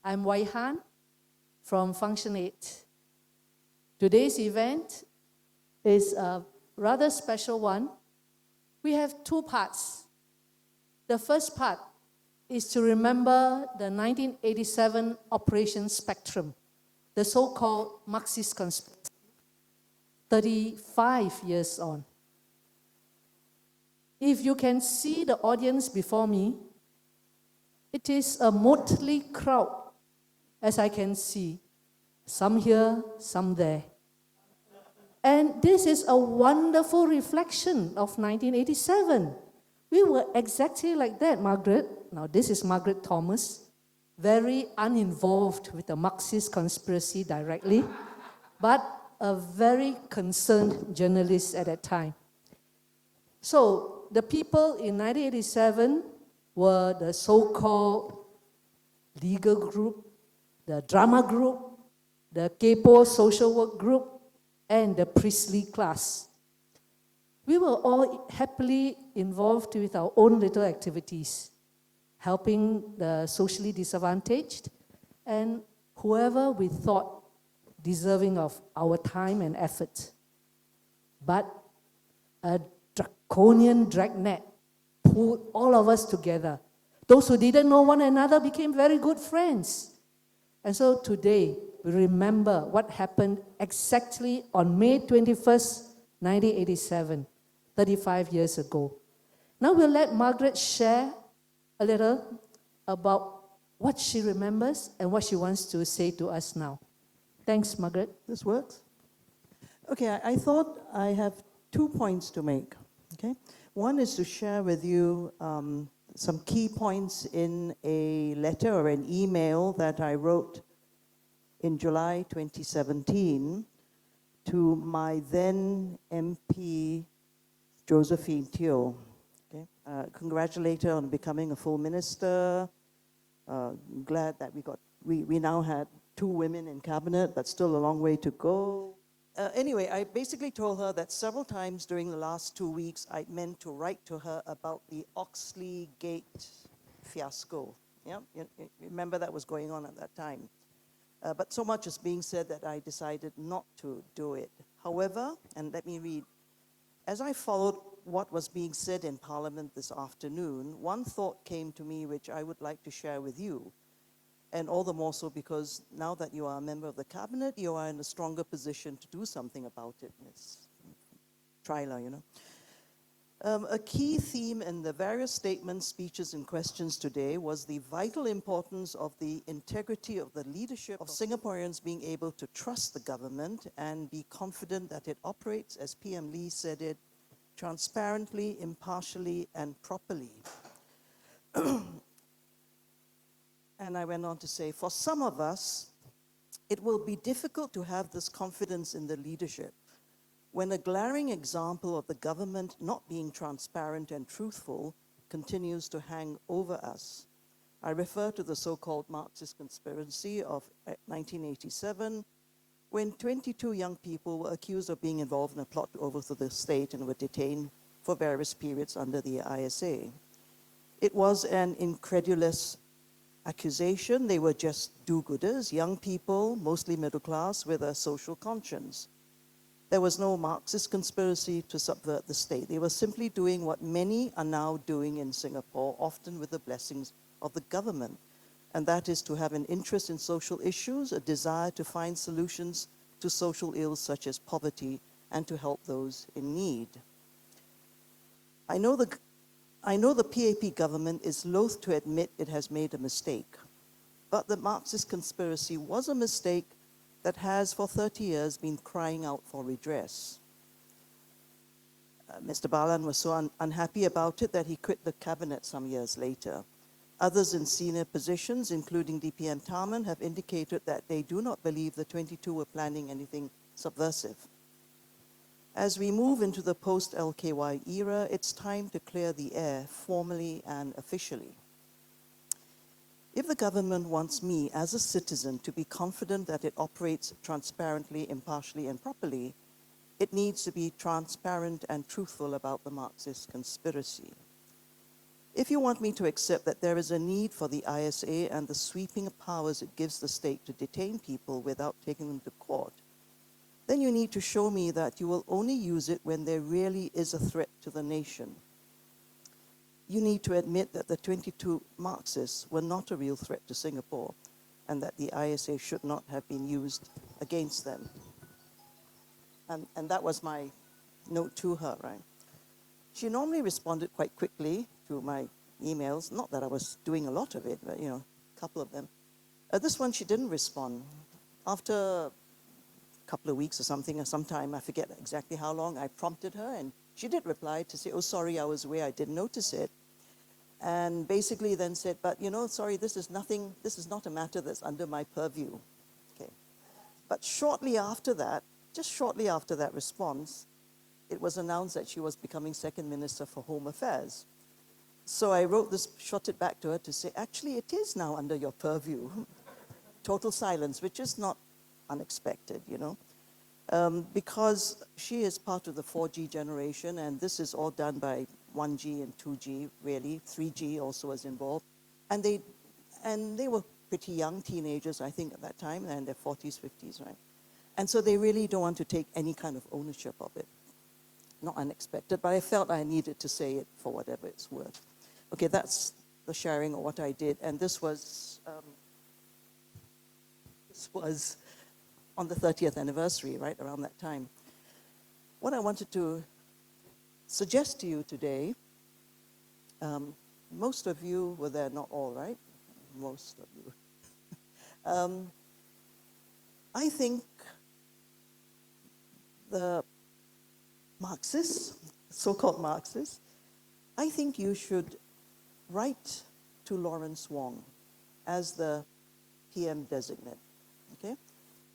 I'm Wai Han from Function 8. Today's event is a rather special one. We have two parts. The first part is to remember the 1987 Operation Spectrum, the so-called Marxist conspiracy, 35 years on. If you can see the audience before me, it is a motley crowd, as I can see, some here, some there. And this is a wonderful reflection of 1987. We were exactly like that, Margaret. Now, this is Margaret Thomas, very uninvolved with the Marxist conspiracy directly, but a very concerned journalist at that time. So, the people in 1987 were the so-called legal group, the drama group, the Kepo social work group, and the priestly class. We were all happily involved with our own little activities, helping the socially disadvantaged and whoever we thought deserving of our time and effort. But a draconian dragnet pulled all of us together. Those who didn't know one another became very good friends. And so today, we remember what happened exactly on May 21st, 1987, 35 years ago. Now we'll let Margaret share a little about what she remembers and what she wants to say to us now. Thanks, Margaret. This works? Okay, I thought I have 2 points to make, okay? One is to share with you some key points in a letter or an email that I wrote in July 2017 to my then MP, Josephine Teo. Okay? Congratulate her on becoming a full minister. Glad that we now had 2 women in cabinet, but still a long way to go. Anyway, I basically told her that several times during the last 2 weeks, I meant to write to her about the Oxley Gate fiasco. Yeah? You remember that was going on at that time. But so much is being said that I decided not to do it. However, and let me read, as I followed what was being said in Parliament this afternoon, one thought came to me which I would like to share with you. And all the more so because now that you are a member of the cabinet, you are in a stronger position to do something about it, Ms. Tryla, you know. A key theme in the various statements, speeches, and questions today was the vital importance of the integrity of the leadership of Singaporeans being able to trust the government and be confident that it operates, as PM Lee said it, transparently, impartially, and properly. And I went on to say, for some of us, it will be difficult to have this confidence in the leadership when a glaring example of the government not being transparent and truthful continues to hang over us. I refer to the so-called Marxist conspiracy of 1987, when 22 young people were accused of being involved in a plot to overthrow the state and were detained for various periods under the ISA. It was an incredulous accusation. They were just do-gooders, young people, mostly middle class, with a social conscience. There was no Marxist conspiracy to subvert the state. They were simply doing what many are now doing in Singapore, often with the blessings of the government, and that is to have an interest in social issues, a desire to find solutions to social ills such as poverty, and to help those in need. I know the PAP government is loath to admit it has made a mistake, but the Marxist conspiracy was a mistake that has for 30 years been crying out for redress. Mr. Balan was so unhappy about it that he quit the cabinet some years later. Others in senior positions, including DPM Tharman, have indicated that they do not believe the 22 were planning anything subversive. As we move into the post-LKY era, it's time to clear the air formally and officially. If the government wants me as a citizen to be confident that it operates transparently, impartially, and properly, it needs to be transparent and truthful about the Marxist conspiracy. If you want me to accept that there is a need for the ISA and the sweeping powers it gives the state to detain people without taking them to court, then you need to show me that you will only use it when there really is a threat to the nation. You need to admit that the 22 Marxists were not a real threat to Singapore and that the ISA should not have been used against them. And that was my note to her, right? She normally responded quite quickly to my emails. Not that I was doing a lot of it, but, a couple of them. This one, she didn't respond. After a couple of weeks or something, or sometime, I forget exactly how long, I prompted her, and she did reply to say, oh, sorry, I was away, I didn't notice it. And basically then said, but, sorry, this is not a matter that's under my purview. Okay. But shortly after that, just shortly after that response, it was announced that she was becoming Second Minister for Home Affairs. So I wrote this, shot it back to her to say, actually, it is now under your purview. Total silence, which is not unexpected, because she is part of the 4G generation, and this is all done by 1G and 2G, really. 3G also was involved. And they were pretty young teenagers, I think, at that time, and their 40s, 50s, right? And so they really don't want to take any kind of ownership of it. Not unexpected, but I felt I needed to say it for whatever it's worth. Okay, that's the sharing of what I did, and this was on the 30th anniversary, right, around that time. What I wanted to suggest to you today, most of you were there, not all, right? Most of you. I think the Marxists, so-called Marxists, I think you should write to Lawrence Wong as the PM designate, okay?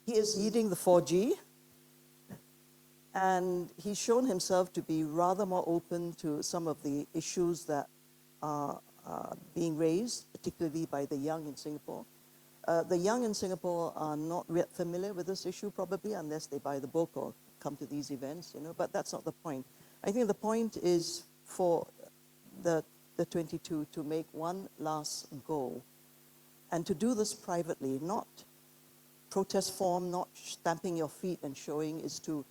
He is leading the 4G, and he's shown himself to be rather more open to some of the issues that are being raised, particularly by the young in Singapore. The young in Singapore are not familiar with this issue, probably, unless they buy the book or come to these events, but that's not the point. I think the point is for the 22 to make one last go, and to do this privately, not protest form, not stamping your feet and showing, is to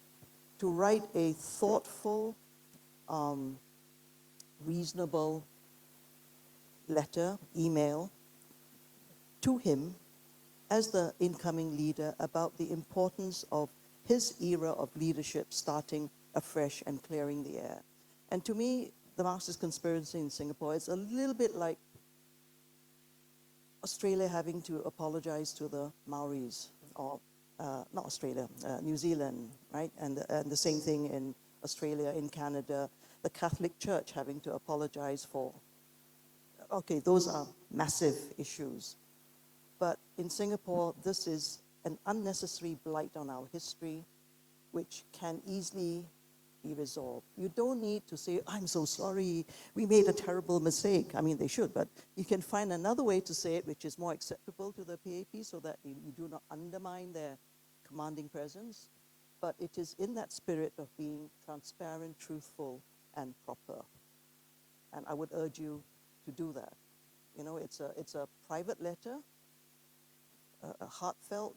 write a thoughtful, reasonable letter, email, to him as the incoming leader about the importance of his era of leadership starting afresh and clearing the air. And to me, the Marxist conspiracy in Singapore is a little bit like Australia having to apologize to the Maoris, or not Australia, New Zealand, right? And the same thing in Australia, in Canada, the Catholic Church having to apologize for. Okay, those are massive issues. But in Singapore, this is an unnecessary blight on our history, which can easily be resolved. You don't need to say, I'm so sorry, we made a terrible mistake. I mean, they should, but you can find another way to say it which is more acceptable to the PAP so that you do not undermine their commanding presence. But it is in that spirit of being transparent, truthful, and proper. And I would urge you to do that. It's a private letter, a heartfelt.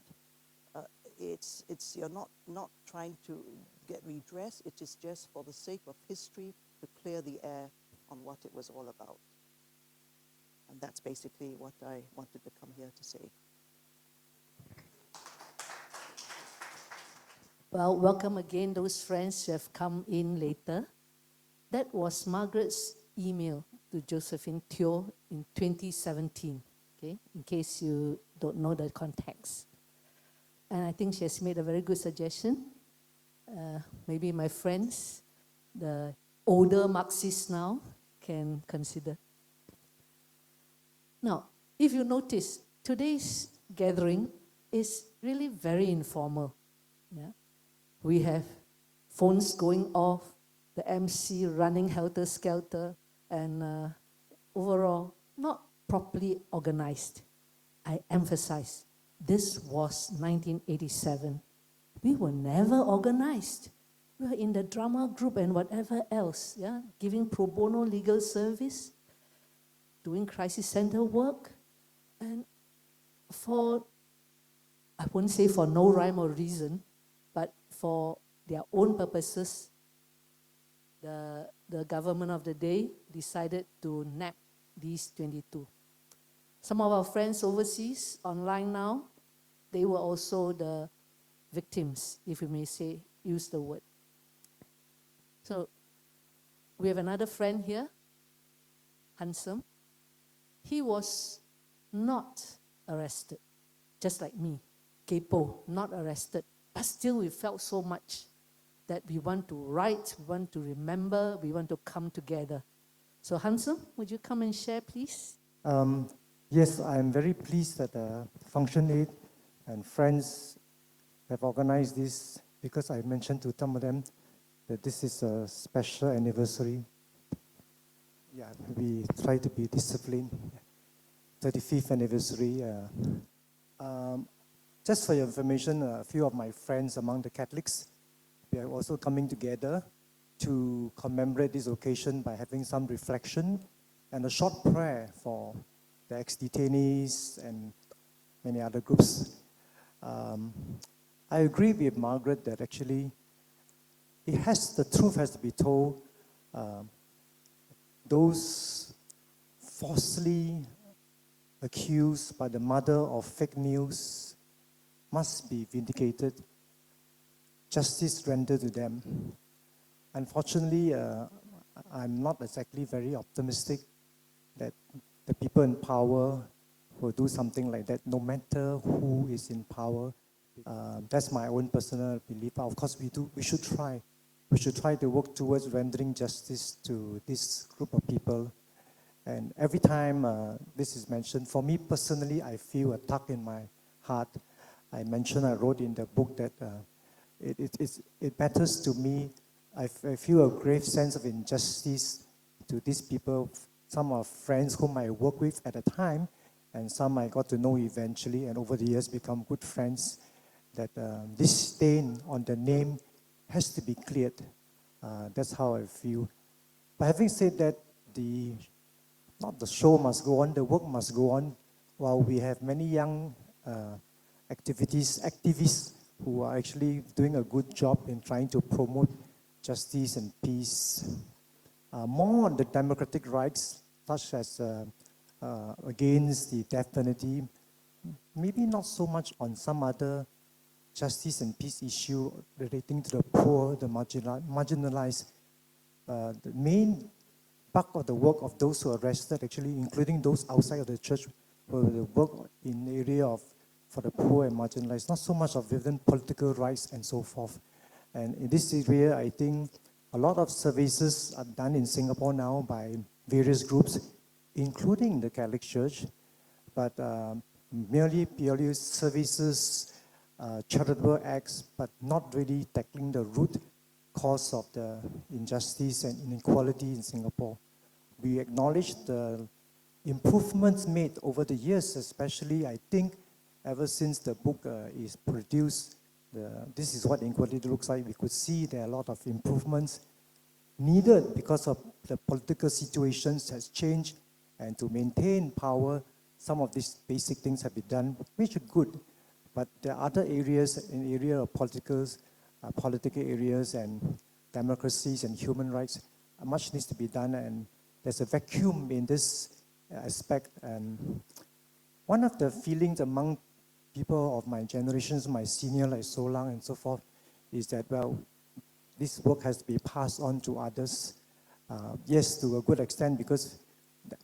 You're not trying to get redress. It is just for the sake of history to clear the air on what it was all about. And that's basically what I wanted to come here to say. Well, welcome again those friends who have come in later. That was Margaret's email to Josephine Teo in 2017, okay, in case you don't know the context. And I think she has made a very good suggestion. Maybe my friends, the older Marxists now, can consider. Now, if you notice, today's gathering is really very informal. Yeah? We have phones going off, the MC running helter-skelter, and overall, not properly organized. I emphasize, this was 1987. We were never organized. We were in the drama group and whatever else, yeah, giving pro bono legal service. doing crisis center work. And for, I wouldn't say for no rhyme or reason, but for their own purposes, the government of the day decided to nab these 22. Some of our friends overseas, online now, they were also the victims, if you may say, use the word. So we have another friend here, Handsome. He was not arrested, just like me, Kepo, not arrested. But still we felt so much that we want to write, we want to remember, we want to come together. So Handsome, would you come and share, please? Yes, I'm very pleased that Function 8 and friends have organized this, because I mentioned to some of them that this is a special anniversary. Yeah, we try to be disciplined. 35th anniversary. Just for your information, a few of my friends among the Catholics, we are also coming together to commemorate this occasion by having some reflection and a short prayer for the ex-detainees and many other groups. I agree with Margaret that actually the truth has to be told. Those falsely accused by the mother of fake news must be vindicated, justice rendered to them. Unfortunately, I'm not exactly very optimistic that the people in power will do something like that, no matter who is in power. That's my own personal belief. Of course, we should try. We should try to work towards rendering justice to this group of people. And every time this is mentioned, for me personally, I feel a tug in my heart. I wrote in the book that it matters to me. I feel a grave sense of injustice to these people, some of friends whom I worked with at the time, and some I got to know eventually, and over the years become good friends, that this stain on the name has to be cleared. That's how I feel. But having said that, not the show must go on, the work must go on, while we have many young activists who are actually doing a good job in trying to promote justice and peace. More on the democratic rights, such as against the death penalty, maybe not so much on some other justice and peace issue relating to the poor, the marginalized. The main bulk of the work of those who are arrested, actually, including those outside of the church, were the work in the area for the poor and marginalized, not so much of within political rights and so forth. And in this area, I think a lot of services are done in Singapore now by various groups, including the Catholic Church, but purely services, charitable acts, but not really tackling the root cause of the injustice and inequality in Singapore. We acknowledge the improvements made over the years, especially, I think, ever since the book is produced. This is what inequality looks like. We could see there are a lot of improvements needed because of the political situations has changed, and to maintain power, some of these basic things have been done, which are good. But there are other areas, in area of political areas and democracies and human rights, much needs to be done, and there's a vacuum in this aspect. And one of the feelings among people of my generations, my senior like Solang and so forth, is that, well, this work has to be passed on to others. Yes, to a good extent, because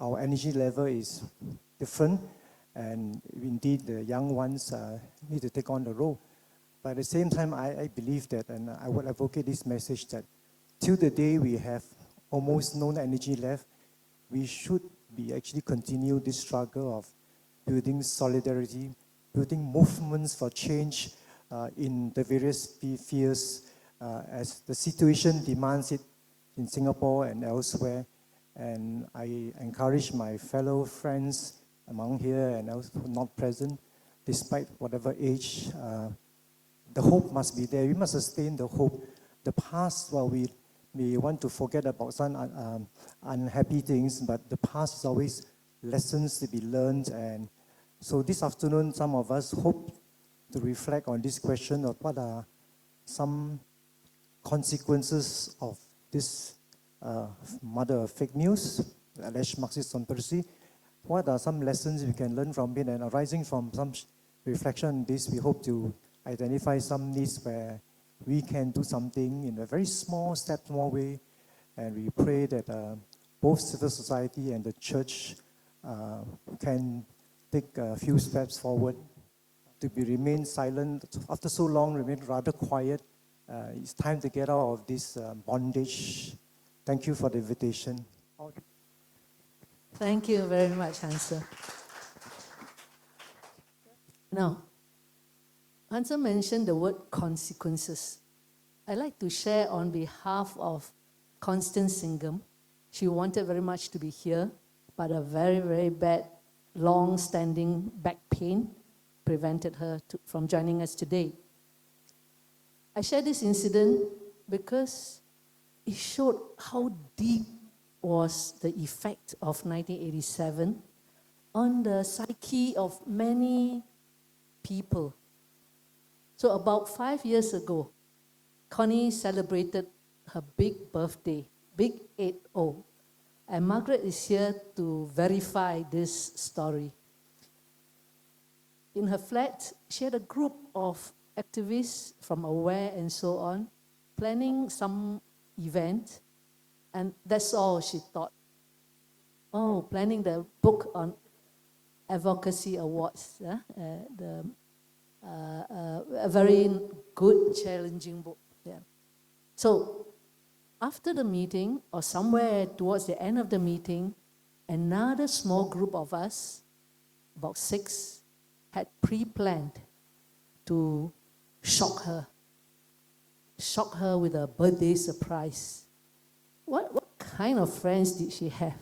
our energy level is different, and indeed the young ones need to take on the role. But at the same time, I believe that, and I would advocate this message, that till the day we have almost no energy left, we should be actually continue this struggle of building solidarity, building movements for change in the various spheres as the situation demands it in Singapore and elsewhere. And I encourage my fellow friends among here and those who are not present, despite whatever age, the hope must be there. We must sustain the hope. The past, well, we may want to forget about some unhappy things, but the past is always lessons to be learned. And so this afternoon, some of us hope to reflect on this question of what are some consequences of this mother of fake news, alleged Marxist conspiracy. What are some lessons we can learn from it? And arising from some reflection on this, we hope to identify some needs where we can do something in a very small way. And we pray that both civil society and the church can take a few steps forward. To remain silent after so long, remain rather quiet. It's time to get out of this bondage. Thank you for the invitation. Thank you very much, Hansel. Now, Hansel mentioned the word consequences. I'd like to share on behalf of Constance Singham. She wanted very much to be here, but a very, very bad, long-standing back pain prevented her from joining us today. I share this incident because it showed how deep was the effect of 1987 on the psyche of many people. So about 5 years ago, Connie celebrated her big birthday, big 80. And Margaret is here to verify this story. In her flat, she had a group of activists from Aware and so on, planning some event, and that's all she thought. Oh, planning the book on advocacy awards, a very good, challenging book. Yeah. So after the meeting, or somewhere towards the end of the meeting, another small group of us, about 6, had pre-planned to shock her with a birthday surprise. What kind of friends did she have?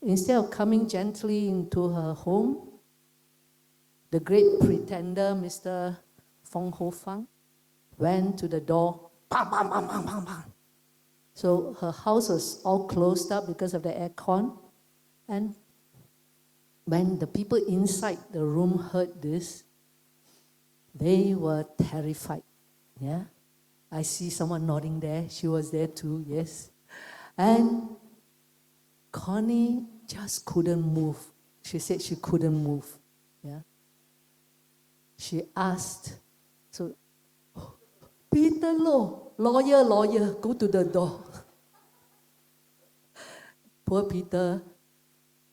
Instead of coming gently into her home, the great pretender, Mr. Fong Ho Fang, went to the door, bang, bang, bang, bang, bang, bang. So her house was all closed up because of the aircon. And when the people inside the room heard this, they were terrified. Yeah, I see someone nodding there. She was there too, yes. And Connie just couldn't move. She said she couldn't move. Yeah. She asked, so, Peter Loh, lawyer, go to the door. Poor Peter,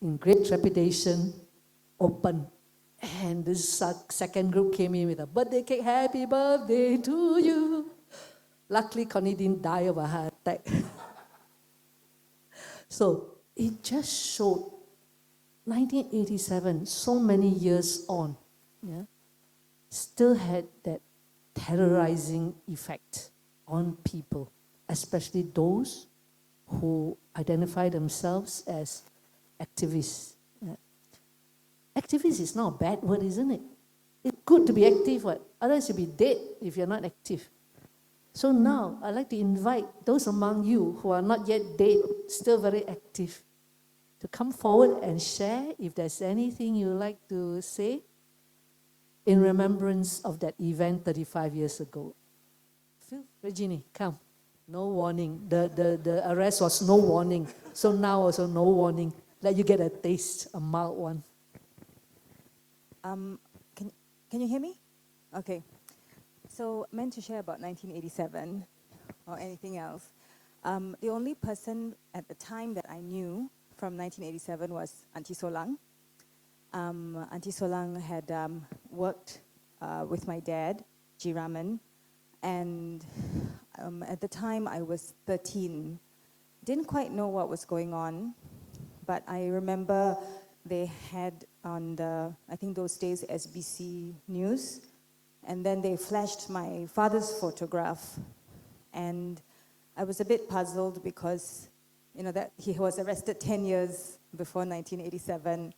in great trepidation, opened. And this second group came in with a birthday cake, happy birthday to you. Luckily, Connie didn't die of a heart attack. So it just showed 1987, so many years on, yeah, still had that terrorizing effect on people, especially those who identify themselves as activists. Activist is not a bad word, isn't it? It's good to be active, what? Otherwise you'll be dead if you're not active. So now, I'd like to invite those among you who are not yet dead, still very active, to come forward and share if there's anything you'd like to say in remembrance of that event 35 years ago. Phil, Regine, come. No warning. The arrest was no warning. So now also no warning. Let you get a taste, a mild one. Can you hear me? Okay. So meant to share about 1987 or anything else. The only person at the time that I knew from 1987 was Auntie Solang. Auntie Solang had worked with my dad, G. Raman, and at the time I was 13. Didn't quite know what was going on, but I remember they had on the, I think those days, SBC News, and then they flashed my father's photograph, and I was a bit puzzled because, you know, that he was arrested 10 years before 1987.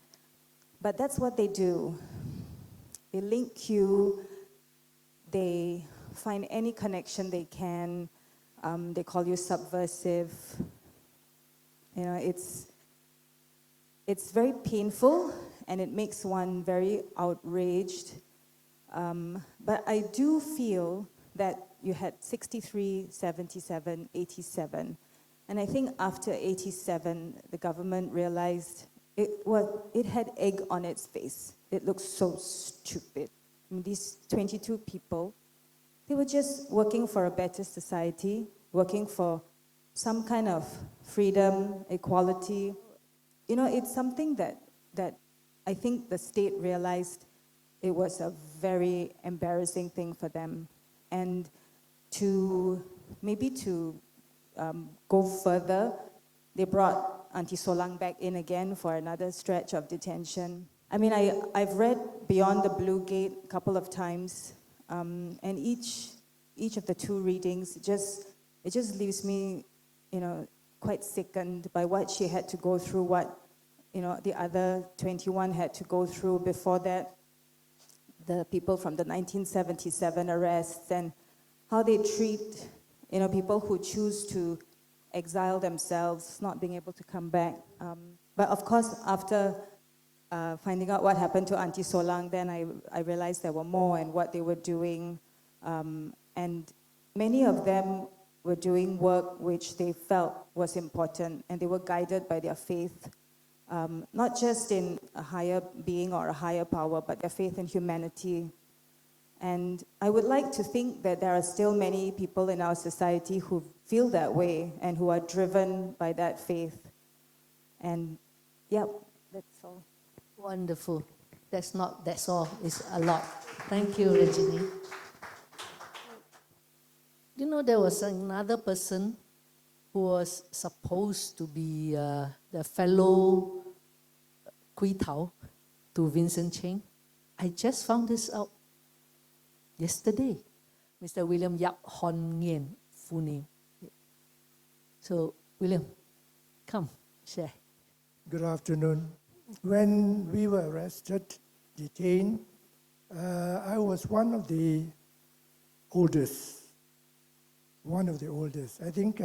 But that's what they do. They link you, they find any connection they can, they call you subversive. You know, it's very painful and it makes one very outraged. But I do feel that you had 63, 77, 87. And I think after 87, the government realized it had egg on its face. It looked so stupid. I mean, these 22 people, they were just working for a better society, working for some kind of freedom, equality. You know, it's something that I think the state realized it was a very embarrassing thing for them. And to go further, they brought Auntie Solang back in again for another stretch of detention. I mean, I've read Beyond the Blue Gate a couple of times, and each of the two readings, it just leaves me, you know, quite sickened by what she had to go through, what, you know, the other 21 had to go through before that, the people from the 1977 arrests, and how they treat, you know, people who choose to exile themselves, not being able to come back. But of course, after finding out what happened to Auntie Solang, then I realized there were more and what they were doing. And many of them were doing work which they felt was important, and they were guided by their faith, not just in a higher being or a higher power, but their faith in humanity. And I would like to think that there are still many people in our society who feel that way and who are driven by that faith. And yeah, that's all. Wonderful. That's all. It's a lot. Thank you, Rajini. You know, there was another person who was supposed to be the fellow Kui Tao to Vincent Cheng. I just found this out yesterday. Mr. William Yap Hon Ngyen, full name. So, William, come, share. Good afternoon. When we were arrested, detained, I was one of the oldest. I think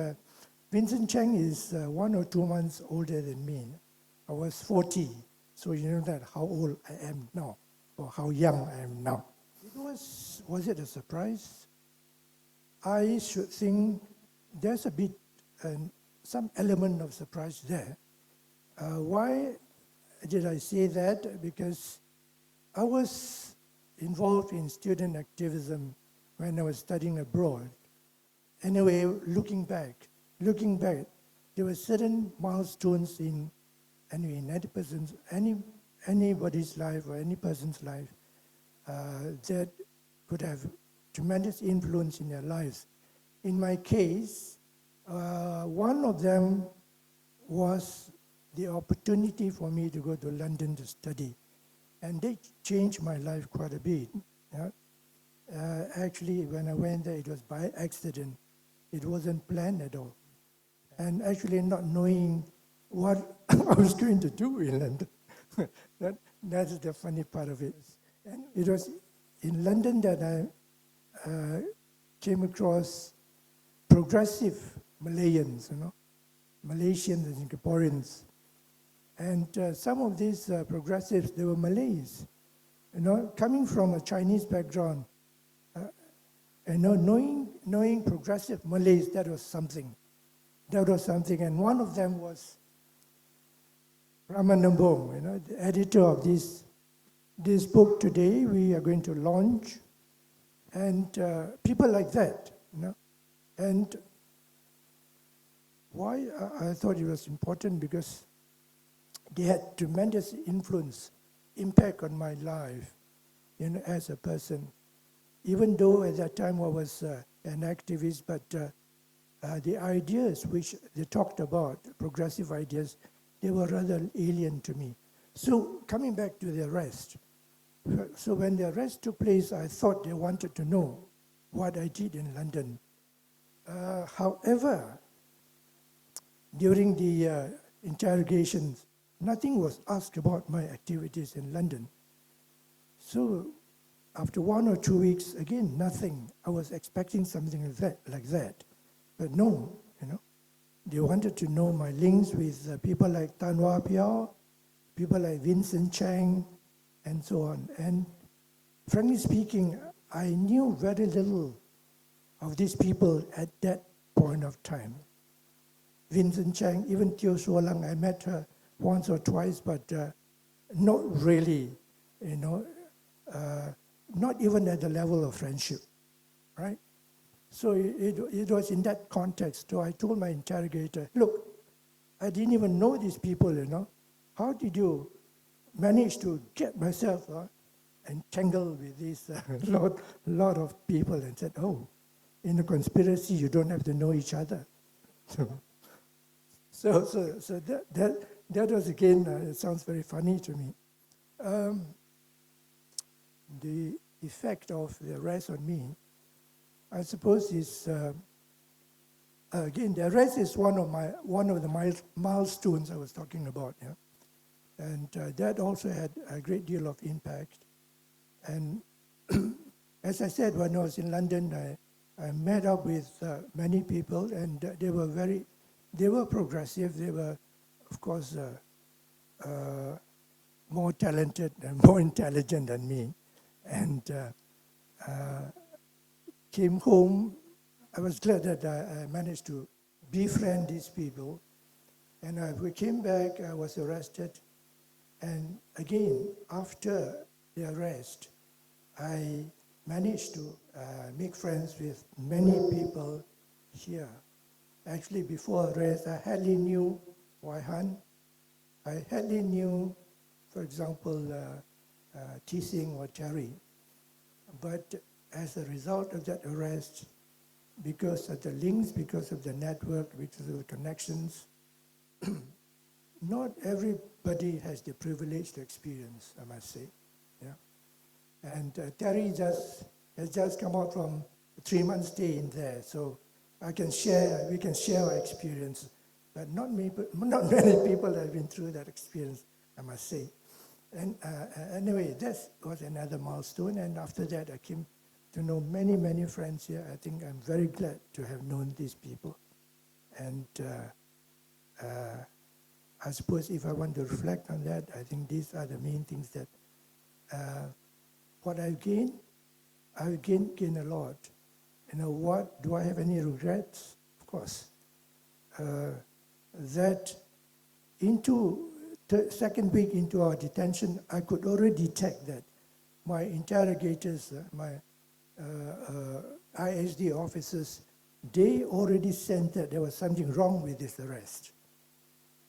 Vincent Cheng is 1 or 2 months older than me. I was 40, so you know that how old I am now, or how young I am now. Was it a surprise? I should think there's a bit, some element of surprise there. Why did I say that? Because I was involved in student activism when I was studying abroad. Anyway, looking back, there were certain milestones in anybody's life or any person's life that could have tremendous influence in their lives. In my case, one of them was the opportunity for me to go to London to study. And they changed my life quite a bit. Yeah? Actually, when I went there, it was by accident. It wasn't planned at all. And actually not knowing what I was going to do in London. That's the funny part of it. And it was in London that I came across progressive Malayans, you know, Malaysians and Singaporeans. And some of these progressives, they were Malays, you know, coming from a Chinese background. You know, knowing progressive Malays, that was something. And one of them was Ramanambong, you know, the editor of this book today we are going to launch. And people like that, you know. And why I thought it was important, because they had tremendous influence, impact on my life, you know, as a person. Even though at that time I was an activist, but the ideas which they talked about, progressive ideas, they were rather alien to me. So coming back to the arrest, so when the arrest took place, I thought they wanted to know what I did in London. However, during the interrogations, nothing was asked about my activities in London. So after 1 or 2 weeks, again, nothing. I was expecting something like that. But no, you know. They wanted to know my links with people like Tan Wah Piao, people like Vincent Chang, and so on. And frankly speaking, I knew very little of these people at that point of time. Vincent Chang, even Teo Suo Lang, I met her once or twice, but not really, not even at the level of friendship, right? So it was in that context. So I told my interrogator, look, I didn't even know these people, How did you manage to get myself entangled with this lot of people? And said, oh, in a conspiracy, you don't have to know each other. So that was again, it sounds very funny to me. The effect of the arrest on me, I suppose, is again, the arrest is one of the milestones I was talking about, yeah, and that also had a great deal of impact. And as I said, when I was in London, I met up with many people, and they were progressive. They were, of course, more talented and more intelligent than me, and came home. I was glad that I managed to befriend these people. And we came back, I was arrested. And again, after the arrest, I managed to make friends with many people here. Actually, before arrest, I hardly knew Wai Han. I hardly knew, for example, T. Sing or Terry. But as a result of that arrest, because of the links, because of the network, because of the connections, not everybody has the privilege to experience, I must say. Yeah. And Terry has just come out from a 3-month stay in there, so we can share our experience. But not many people have been through that experience, I must say. And anyway, that was another milestone, and after that I came to know many, many friends here. I think I'm very glad to have known these people. And I suppose if I want to reflect on that, I think these are the main things that what I've gained a lot. What, do I have any regrets? Of course. That into the second week into our detention, I could already detect that my interrogators, my ISD officers, they already sensed that there was something wrong with this arrest.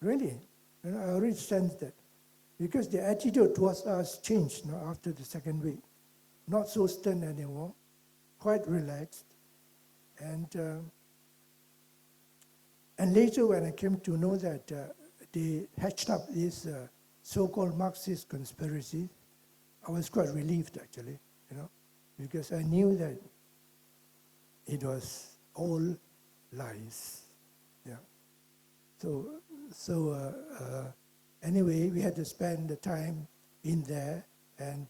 Really, I already sensed that. Because the attitude towards us changed after the second week. Not so stern anymore, quite relaxed. And later when I came to know that they hatched up this so-called Marxist conspiracy, I was quite relieved actually, because I knew that it was all lies. Yeah. So anyway, we had to spend the time in there, and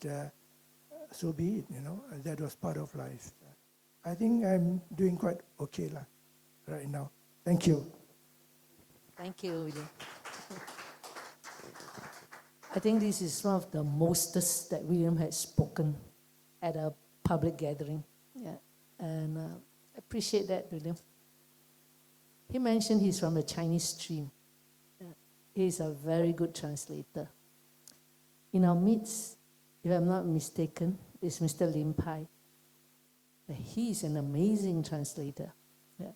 so be it. And that was part of life. I think I'm doing quite okay right now. Thank you. Thank you, William. I think this is one of the mostest that William had spoken at a public gathering. Yeah. And I appreciate that, William. He mentioned he's from the Chinese stream. He's a very good translator. In our midst, if I'm not mistaken, is Mr. Lim Pai. He's an amazing translator. Yeah.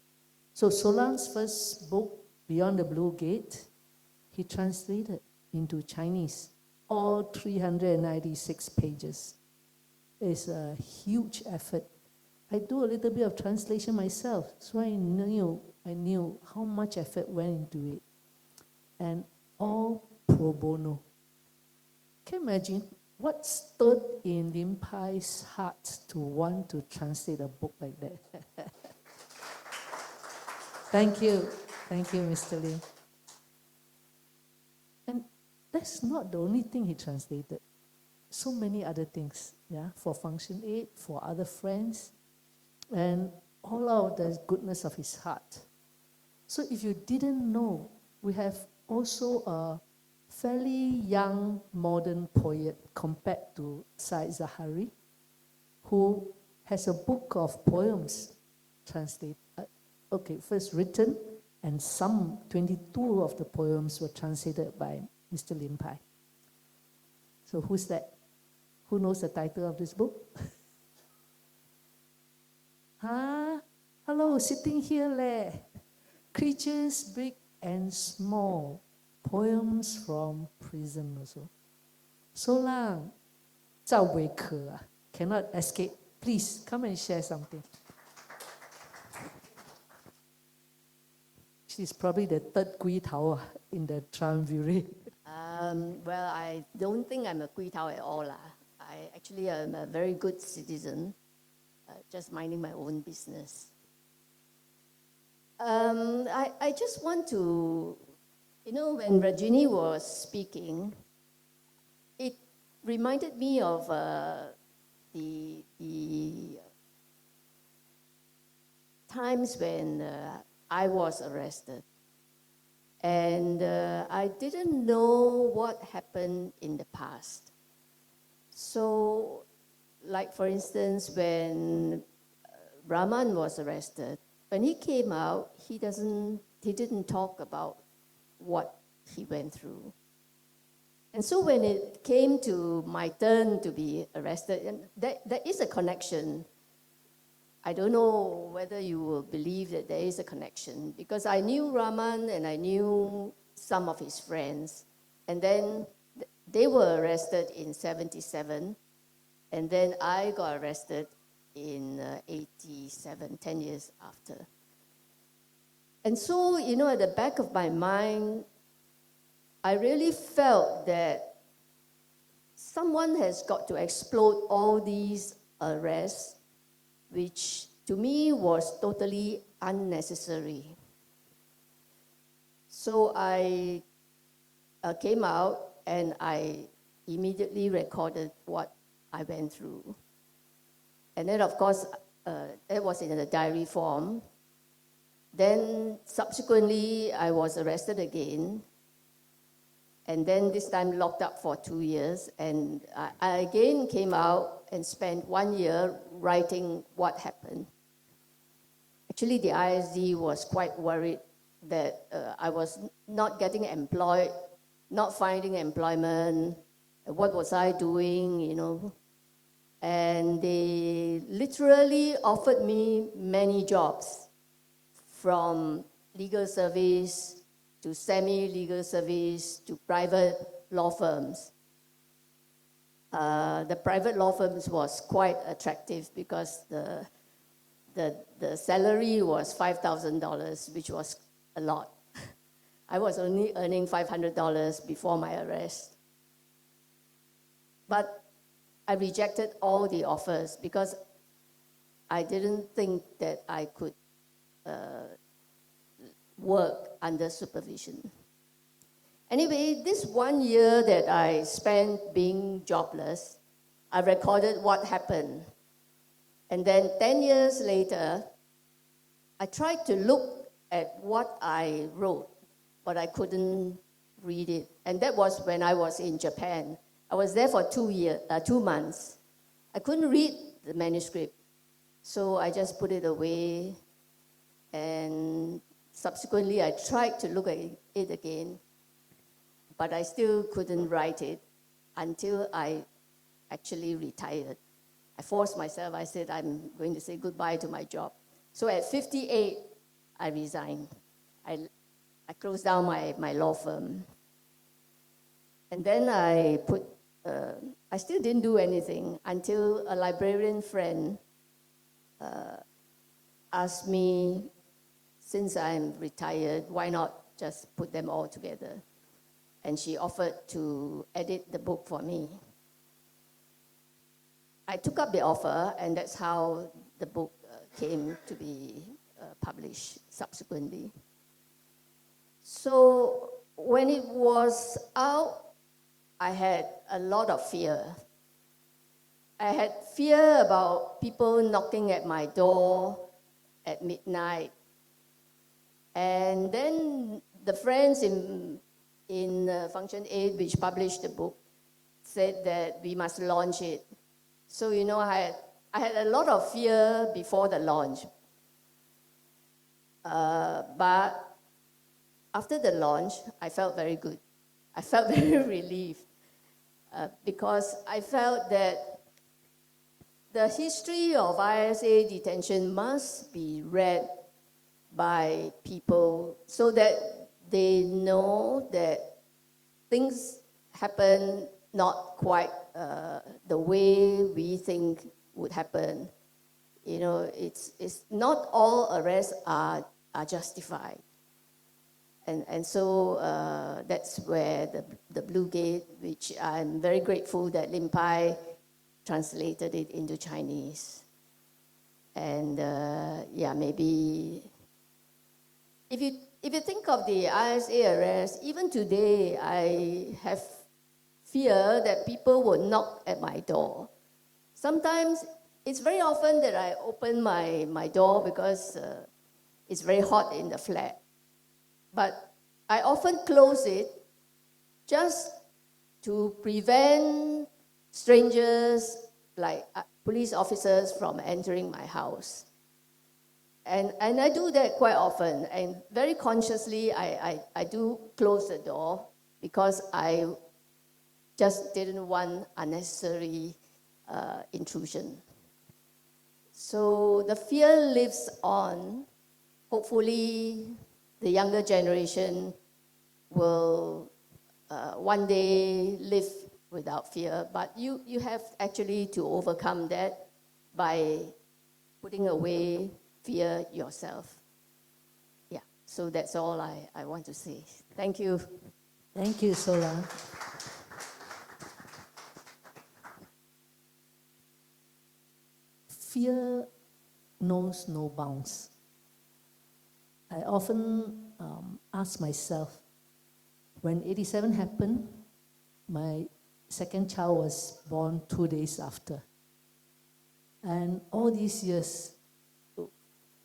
So Solan's first book, Beyond the Blue Gate, he translated into Chinese, all 396 pages. It's a huge effort. I do a little bit of translation myself, so I knew how much effort went into it. And all pro bono. Can you imagine what stirred in Lim Pai's heart to want to translate a book like that? Thank you, Mr. Lim. And that's not the only thing he translated. So many other things, for Function 8, for other friends, and all out of the goodness of his heart. So if you didn't know, we have also a fairly young modern poet compared to Said Zahari, who has a book of poems translated. First written, and some 22 of the poems were translated by Mr. Lim Pai. So who's that? Who knows the title of this book? Huh? Hello, sitting here leh. Creatures big and small, poems from prison also. So lang, 赵维可啊, cannot escape. Please come and share something. She's probably the third Gui Tao in the triumvirate. Well, I don't think I'm a Gui Tao at all. I actually am a very good citizen, just minding my own business. I just want to, when Rajini was speaking, it reminded me of the times when I was arrested. And I didn't know what happened in the past. So, like for instance, when Rahman was arrested, when he came out, he didn't talk about what he went through. And so when it came to my turn to be arrested, and there is a connection. I don't know whether you will believe that there is a connection, because I knew Rahman and I knew some of his friends, and then they were arrested in 77, and then I got arrested in 87, 10 years after. And so, at the back of my mind, I really felt that someone has got to explode all these arrests, which to me was totally unnecessary. So I came out and I immediately recorded what I went through. And then, of course, it was in a diary form. Then subsequently, I was arrested again. And then this time locked up for 2 years. And I again came out and spent 1 year writing what happened. Actually, the ISD was quite worried that I was not getting employed, not finding employment. What was I doing, And they literally offered me many jobs, from legal service to semi-legal service to private law firms. The private law firms was quite attractive because the salary was $5,000, which was a lot. I was only earning $500 before my arrest. But I rejected all the offers because I didn't think that I could work under supervision. Anyway, this 1 year that I spent being jobless, I recorded what happened. And then 10 years later, I tried to look at what I wrote, but I couldn't read it. And that was when I was in Japan. I was there for 2 months. I couldn't read the manuscript, so I just put it away. And subsequently, I tried to look at it again, but I still couldn't write it until I actually retired. I forced myself. I said, I'm going to say goodbye to my job. So at 58, I resigned. I closed down my law firm. And then I still didn't do anything until a librarian friend asked me, since I'm retired, why not just put them all together? And she offered to edit the book for me. I took up the offer, and that's how the book came to be published subsequently. So when it was out, I had a lot of fear. I had fear about people knocking at my door at midnight. And then the friends in in Function 8, which published the book, said that we must launch it. So, I had a lot of fear before the launch. But after the launch, I felt very good. I felt very relieved because I felt that the history of ISA detention must be read by people so that they know that things happen not quite the way we think would happen. It's not all arrests are justified. And so that's where the Blue Gate, which I'm very grateful that Lim Pai translated it into Chinese. And maybe if you think of the ISA arrest, even today I have fear that people will knock at my door. Sometimes it's very often that I open my door because it's very hot in the flat. But I often close it just to prevent strangers like police officers from entering my house. And I do that quite often. And very consciously, I do close the door because I just didn't want unnecessary intrusion. So the fear lives on. Hopefully, the younger generation will one day live without fear. But you have actually to overcome that by putting away fear yourself. Yeah, so that's all I want to say. Thank you. Thank you, Sola. Fear knows no bounds. I often ask myself, when 87 happened, my second child was born 2 days after. And all these years,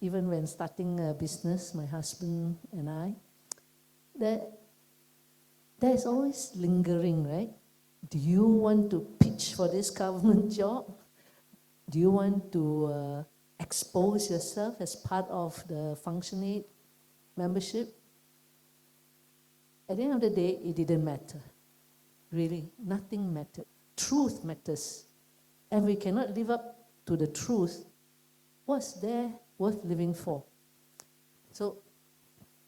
even when starting a business, my husband and I, there's always lingering, right? Do you want to pitch for this government job? Do you want to expose yourself as part of the Function 8 membership? At the end of the day, it didn't matter. Really, nothing mattered. Truth matters. And we cannot live up to the truth. What's there worth living for? So,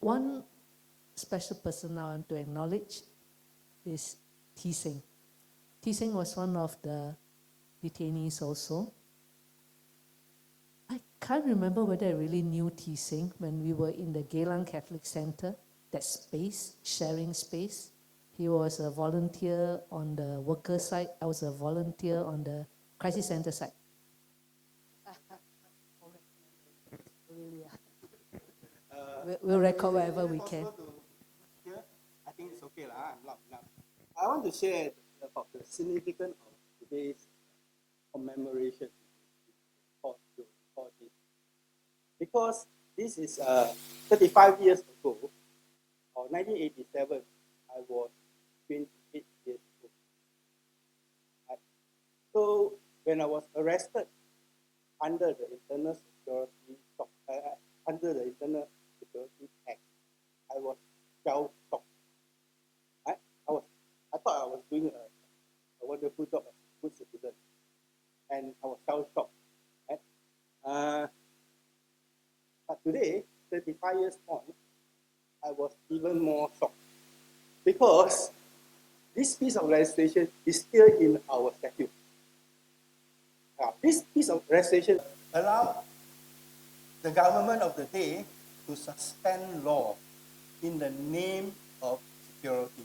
one special person I want to acknowledge is T. Seng. T. Seng was one of the detainees also. I can't remember whether I really knew T. Seng when we were in the Geylang Catholic Center, that space, sharing space. He was a volunteer on the worker side. I was a volunteer on the crisis center side. We'll record wherever we can. I think it's okay. I'm loud enough. I want to share about the significance of today's commemoration for this. Because this is 35 years ago, or 1987, I was 28 years old. Right? So when I was arrested under the Internal Security Act, I was shell shocked. Right? I thought I was doing a wonderful job as a good citizen, and I was shell shocked. Right? But today, 35 years on, I was even more shocked because this piece of legislation is still in our statute. This piece of legislation allowed the government of the day to suspend law in the name of security.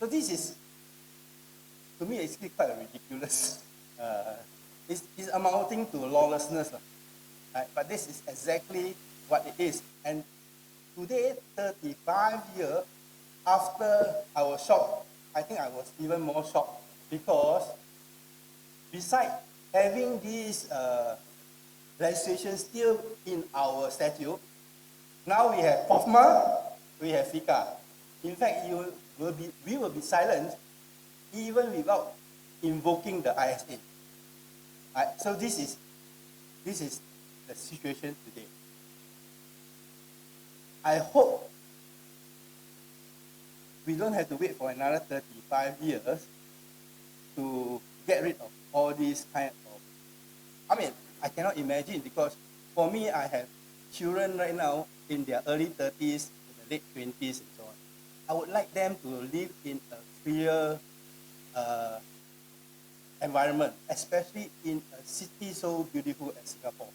So this is, to me, it's quite ridiculous. It's amounting to lawlessness. Right? But this is exactly what it is. And today, 35 years after I was shocked, I think I was even more shocked because besides having this legislation still in our statute, now we have POFMA, we have FICA. In fact, we will be silent even without invoking the ISA. So this is the situation today. I hope we don't have to wait for another 35 years to get rid of all these kind of, I cannot imagine, because for me, I have children right now in their early 30s, in the late 20s and so on. I would like them to live in a freer environment, especially in a city so beautiful as Singapore,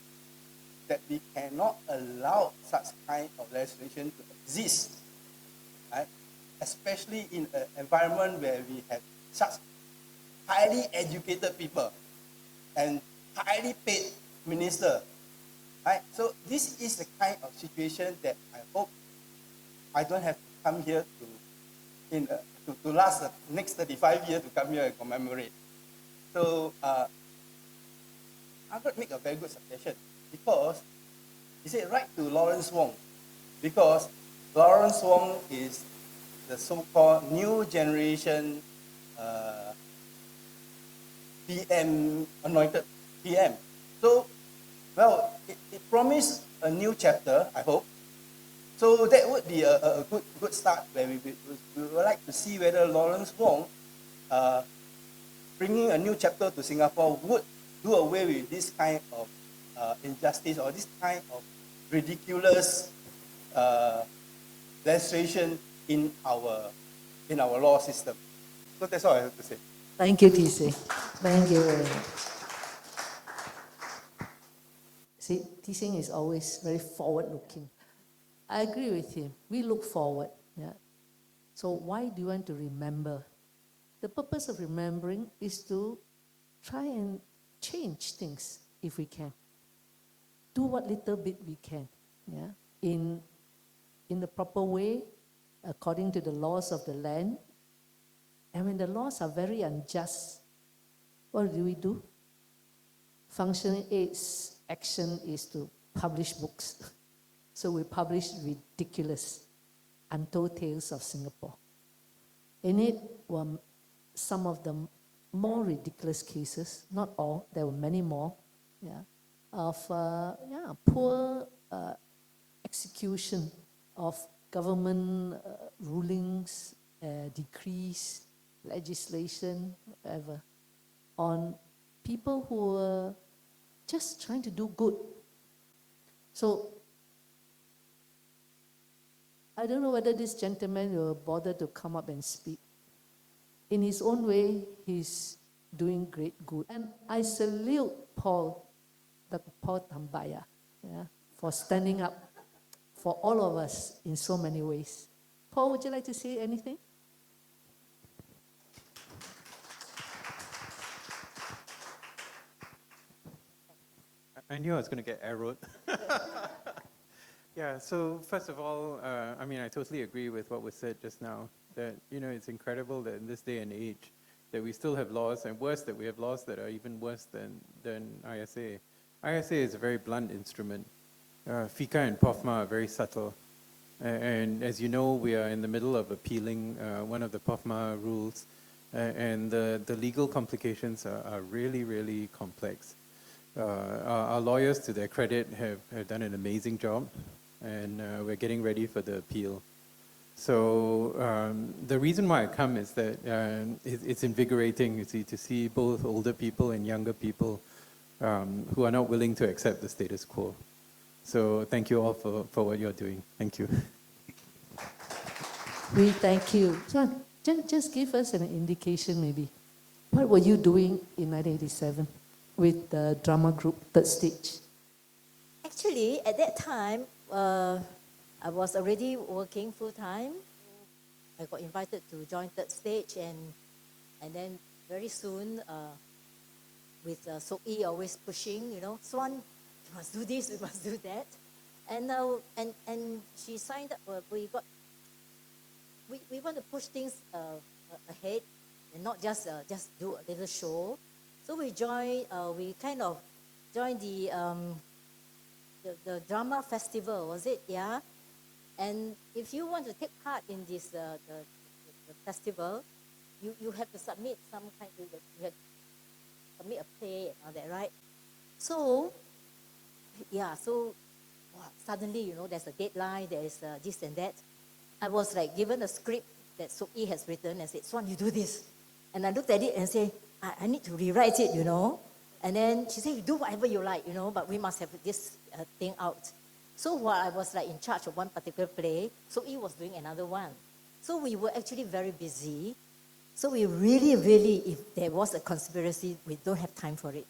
that we cannot allow such kind of legislation to exist, right? Especially in an environment where we have such highly educated people and highly paid minister, right? So this is the kind of situation that I hope I don't have to come here to last the next 35 years to come here and commemorate. So I'm going to make a very good suggestion, because he said write to Lawrence Wong, because Lawrence Wong is the so-called new generation PM, anointed PM. So, well, it promised a new chapter, I hope. So that would be a good start, where we would like to see whether Lawrence Wong, bringing a new chapter to Singapore, would do away with this kind of injustice or this kind of ridiculous legislation in our law system. So that's all I have to say. Thank you, TC. Thank you very much. See, TC is always very forward-looking. I agree with him. We look forward. Yeah. So why do you want to remember? The purpose of remembering is to try and change things if we can. Do what little bit we can. Yeah. In the proper way, according to the laws of the land. And when the laws are very unjust, what do? Functional Aid's action is to publish books. So we publish ridiculous, untold tales of Singapore. In it were some of the more ridiculous cases, not all, there were many more, of poor execution of government rulings, decrees, legislation, whatever, on people who were just trying to do good. So, I don't know whether this gentleman will bother to come up and speak. In his own way, he's doing great good. And I salute Paul, Dr. Paul Tambaya, for standing up for all of us in so many ways. Paul, would you like to say anything? I knew I was going to get arrowed. Yeah, so first of all, I totally agree with what was said just now, that, it's incredible that in this day and age that we still have laws, and worse, that we have laws that are even worse than ISA. ISA is a very blunt instrument. FICA and POFMA are very subtle. And as you know, we are in the middle of appealing one of the POFMA rules, and the legal complications are really, really complex. Our lawyers, to their credit, have done an amazing job, and we're getting ready for the appeal. So the reason why I come is that it's invigorating, you see, to see both older people and younger people who are not willing to accept the status quo. So thank you all for what you're doing. Thank you. We thank you. John, just give us an indication maybe. What were you doing in 1987 with the drama group, Third Stage? Actually, at that time, I was already working full-time. I got invited to join Third Stage, and then very soon, with Sok Yi always pushing, Swan, we must do this, we must do that. And she signed up, we want to push things ahead and not just do a little show. So we kind of joined the drama festival, was it? Yeah. And if you want to take part in this the festival, you have to submit some kind of, you have to submit a play and all that, right? So, yeah, so wow, suddenly, you know, there's a deadline, there's this and that. I was like given a script that Sook-Yi has written and said, Swan, you do this. And I looked at it and said, I need to rewrite it, you know. And then she said, you do whatever you like, you know, but we must have this thing out. So while I was like in charge of one particular play, Sook-Yi was doing another one. So we were actually very busy. So we really, if there was a conspiracy, we don't have time for it.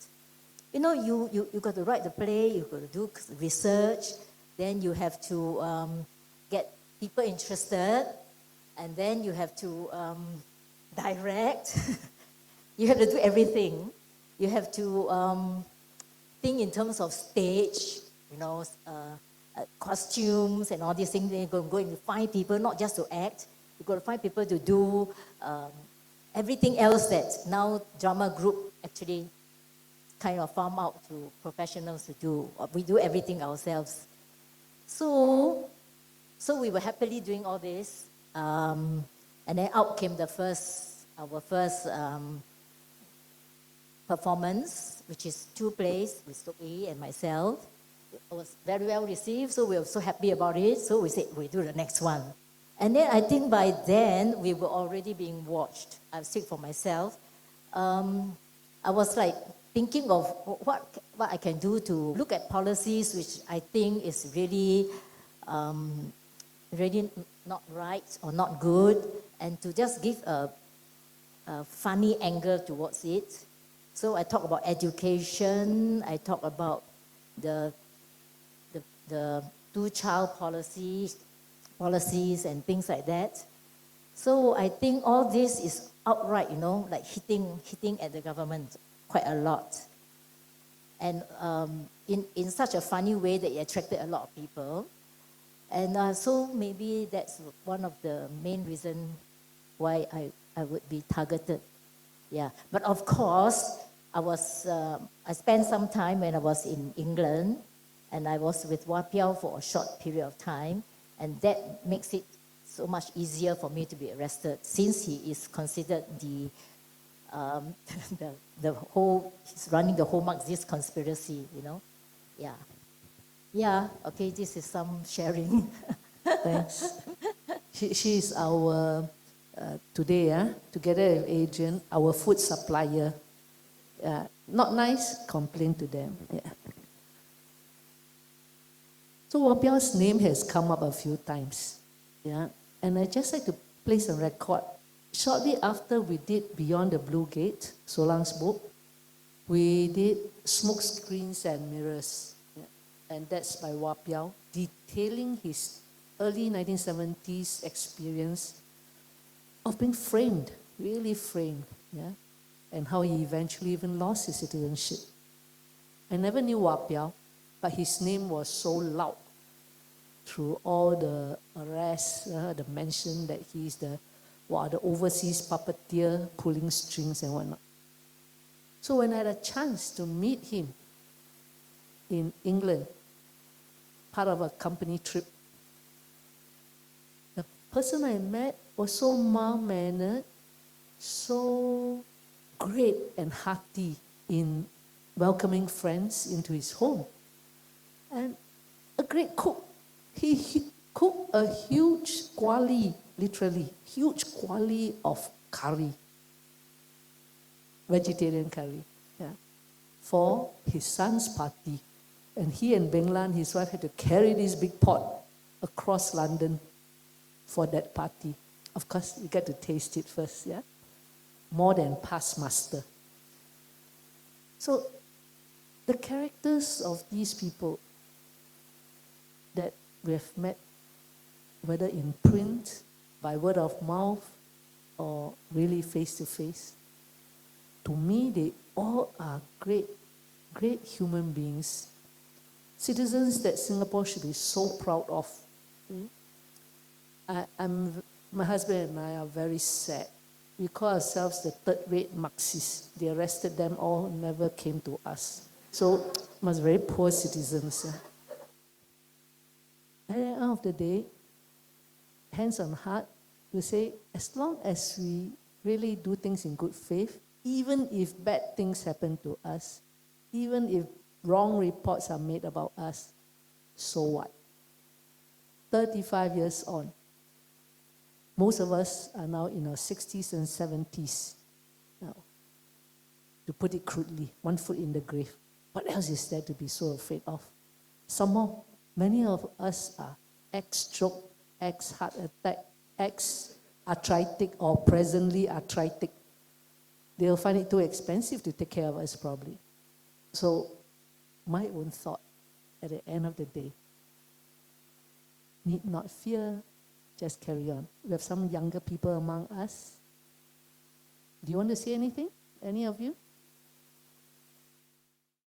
You know, you got to write the play, you got to do research, then you have to get people interested, and then you have to direct. You have to do everything. You have to think in terms of stage, you know, costumes and all these things. Then you're going to find people, not just to act. You've got to find people to do everything else that now drama group actually kind of farm out to professionals to do. We do everything ourselves. So we were happily doing all this. And then out came our first performance, which is 2 plays with Sook-Yi and myself. It was very well received, so we were so happy about it. So we said, we do the next one. And then I think by then, we were already being watched. I'll speak for myself. I was like thinking of what I can do to look at policies which I think is really not right or not good, and to just give a funny angle towards it. So I talk about education, I talk about the 2-child policies and things like that. So I think all this is outright, you know, like hitting at the government quite a lot. And in such a funny way that it attracted a lot of people. And so maybe that's one of the main reasons why I would be targeted. Yeah, but of course, I spent some time when I was in England, and I was with Wah Piao for a short period of time, and that makes it so much easier for me to be arrested, since he is considered the whole, he's running the whole Marxist conspiracy, you know. Yeah. Yeah, okay, this is some sharing. Thanks. She is our, today, together with Adrian, our food supplier. Not nice, complain to them. Yeah. So Wah Piao's name has come up a few times. Yeah. And I just like to place a record. Shortly after we did Beyond the Blue Gate, Solang's book, we did Smoke Screens and Mirrors. Yeah. And that's by Wah Piao, detailing his early 1970s experience of being framed, really framed, yeah, and how he eventually even lost his citizenship. I never knew Wah Piao, but his name was so loud through all the arrests, the mention that he's the overseas puppeteer pulling strings and whatnot. So when I had a chance to meet him in England, part of a company trip, the person I met was so mild-mannered, so great and hearty in welcoming friends into his home. And a great cook. He cooked a huge kuali, literally, huge kuali of curry, vegetarian curry, yeah, for his son's party. And he and Beng Lan, his wife, had to carry this big pot across London for that party. Of course, you get to taste it first, yeah? More than past master. So, the characters of these people that we have met, whether in print, by word of mouth, or really face to face, to me, they all are great, great human beings, citizens that Singapore should be so proud of. My husband and I are very sad. We call ourselves the third-rate Marxists. They arrested them all, never came to us. So, must very poor citizens. Yeah. At the end of the day, hands on heart, to say, as long as we really do things in good faith, even if bad things happen to us, even if wrong reports are made about us, so what? 35 years on, most of us are now in our 60s and 70s now. To put it crudely, one foot in the grave. What else is there to be so afraid of? Some more, many of us are ex-stroke, ex-heart attack, ex-arthritic, or presently arthritic. They'll find it too expensive to take care of us probably. So my own thought at the end of the day, need not fear, just carry on. We have some younger people among us. Do you want to say anything? Any of you?